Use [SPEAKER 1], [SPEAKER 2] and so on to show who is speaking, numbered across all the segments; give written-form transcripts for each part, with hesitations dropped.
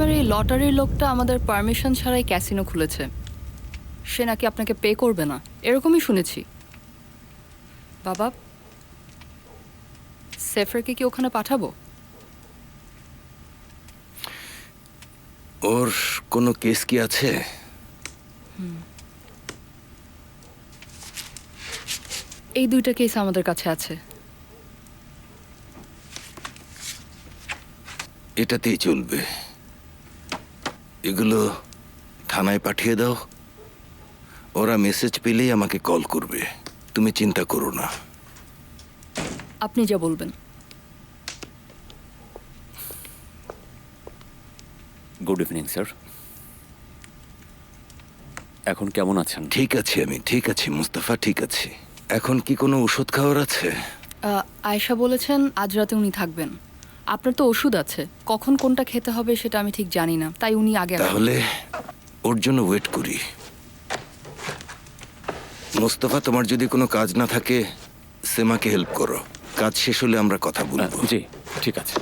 [SPEAKER 1] আপনার এই লটারির লোকটা আমাদের পারমিশন ছাড়াই ক্যাসিনো খুলেছে। সে নাকি আপনাকে পে করবে না, এরকমই শুনেছি। বাবা, সেফারকে কি ওখানে পাঠাবো?
[SPEAKER 2] ওর কোনো কেস কি আছে?
[SPEAKER 1] এই দুইটা কেস আমাদের কাছে আছে।
[SPEAKER 2] এটাতেই চলবে। এগুলো থানায় পাঠিয়ে দাও, ওরা মেসেজ পেলেই আমাকে কল করবে। তুমি চিন্তা করো না।
[SPEAKER 1] আপনি যা বলবেন।
[SPEAKER 3] Good evening sir. এখন কেমন আছেন?
[SPEAKER 2] ঠিক আছি আমি, ঠিক আছি মুস্তাফা, ঠিক আছি। এখন কি কোনো ওষুধ খাওয়ার আছে?
[SPEAKER 1] আয়েশা বলেছেন আজ রাতে উনি থাকবেন। আপনার তো ওষুধ আছে, কখন কোনটা খেতে হবে সেটা আমি ঠিক জানি না, তাই উনি আগে আসবেন।
[SPEAKER 2] তাহলে ওর জন্য ওয়েট করি। মুস্তাফা, তোমার যদি কোনো কাজ না থাকে সেমাকে হেল্প করো। কাজ শেষ হলে আমরা কথা বলবো।
[SPEAKER 3] জি ঠিক আছে।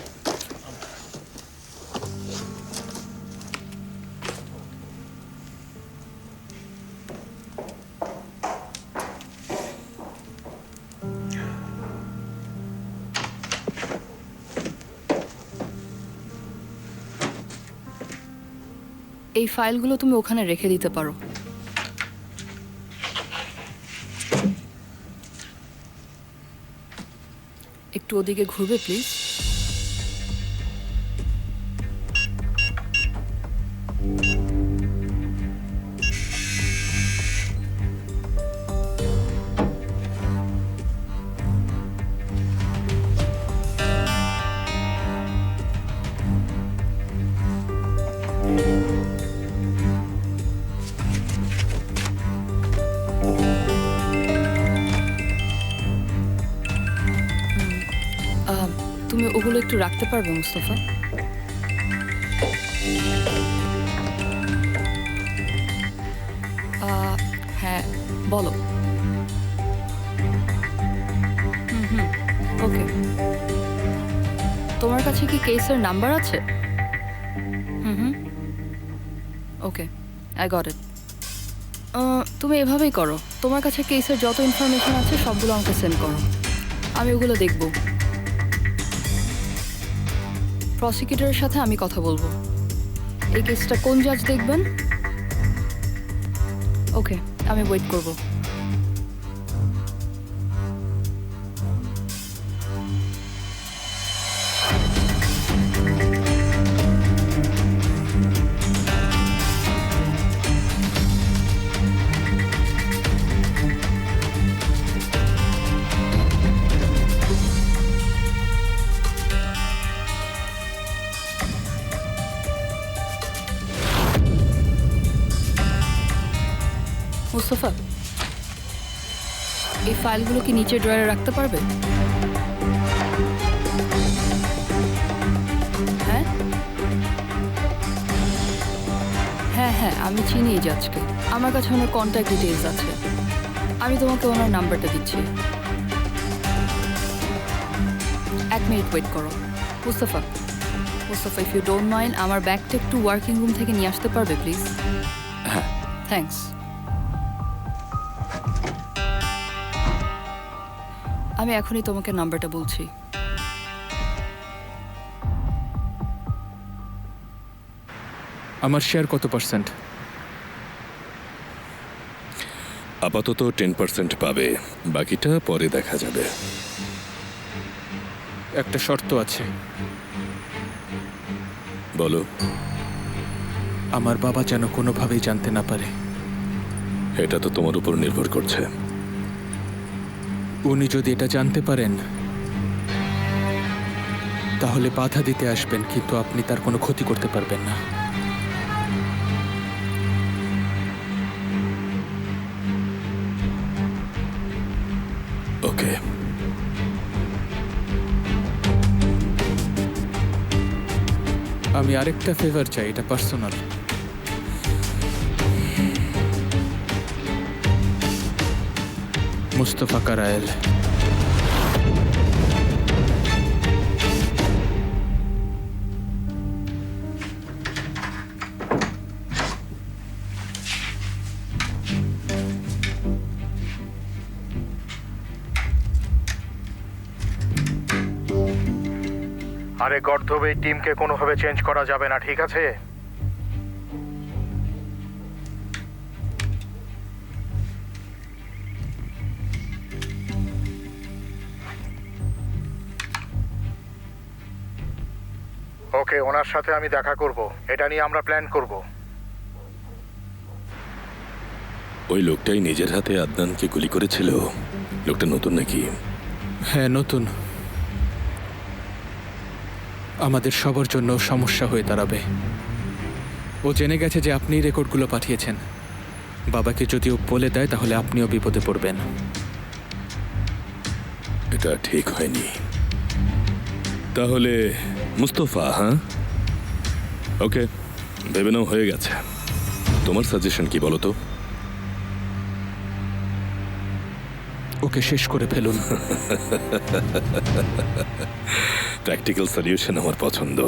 [SPEAKER 1] এই ফাইলগুলো তুমি ওখানে রেখে দিতে পারো। একটু ওদিকে ঘুরবে প্লিজ। তুমি ওগুলো একটু রাখতে পারবে মুস্তাফা? হ্যাঁ বলো। ওকে, তোমার কাছে কি কেসের নাম্বার আছে? ওকে, আই গট ইট। তুমি এভাবেই করো, তোমার কাছে কেসের যত ইনফরমেশন আছে সবগুলো আমাকে সেন্ড করো, আমি ওগুলো দেখব। প্রসিকিউটরের সাথে আমি কথা বলবো। এই কেসটা কোন জাজ দেখবেন? ওকে, আমি ওয়েট করব। মুস্তাফা, এই ফাইলগুলো কি নিচে ড্রয়ারে রাখতে পারবে? হ্যাঁ হ্যাঁ হ্যাঁ, আমি চিনি এই জাজকে, আমার কাছে ওনার কন্ট্যাক্ট ডিটেলস আছে। আমি তোমাকে ওনার নাম্বারটা দিচ্ছি। 1 মিনিট ওয়েট করো। Mustafa, Mustafa, if you don't mind আমার ব্যাগটা একটু ওয়ার্কিং রুম থেকে নিয়ে আসতে পারবে প্লিজ?
[SPEAKER 3] হ্যাঁ।
[SPEAKER 1] থ্যাঙ্কস। আমি এখনই তোমাকে নাম্বারটা বলছি।
[SPEAKER 4] আমার শেয়ার কত পার্সেন্ট?
[SPEAKER 5] আপাতত 10% পাবে, বাকিটা পরে দেখা যাবে।
[SPEAKER 4] একটা শর্ত আছে।
[SPEAKER 5] বলো।
[SPEAKER 4] আমার বাবা যেন কোনোভাবেই জানতে না পারে।
[SPEAKER 5] এটা তো তোমার উপর নির্ভর করছে।
[SPEAKER 4] উনি যদি এটা জানতে পারেন তাহলে বাধা দিতে আসবেন, কিন্তু আপনি তার কোনো ক্ষতি করতে পারবেন না।
[SPEAKER 5] ওকে।
[SPEAKER 4] আমি আরেকটা ফেভার চাই, এটা পার্সোনাল। মুস্তফা কারায়েল।
[SPEAKER 6] আরে গর্ধব, এই টিমকে কোনোভাবে চেঞ্জ করা যাবে না, ঠিক আছে? ওকে, ওনার সাথে আমি দেখা করব, এটা নিয়ে আমরা প্ল্যান করব।
[SPEAKER 5] ওই লোকটাই নিজের হাতে আদনানকে গুলি করেছিল। লোকটা নতুন নাকি?
[SPEAKER 4] হ্যাঁ, নতুন। আমাদের সবার জন্য সমস্যা হয়ে দাঁড়াবে। ও জেনে গেছে যে আপনিই রেকর্ডগুলো পাঠিয়েছেন। বাবাকে যদিও বলে দেয় তাহলে আপনিও বিপদে পড়বেন।
[SPEAKER 5] এটা ঠিক হয়নি। তাহলে মুস্তফা, হ্যাঁ? ওকে, ভেবে নাও, হয়ে গেছে। তোমার সাজেশন কি বলো তো?
[SPEAKER 4] ওকে শেষ করে ফেলুন।
[SPEAKER 5] প্র্যাকটিক্যাল সলিউশন আমার পছন্দ।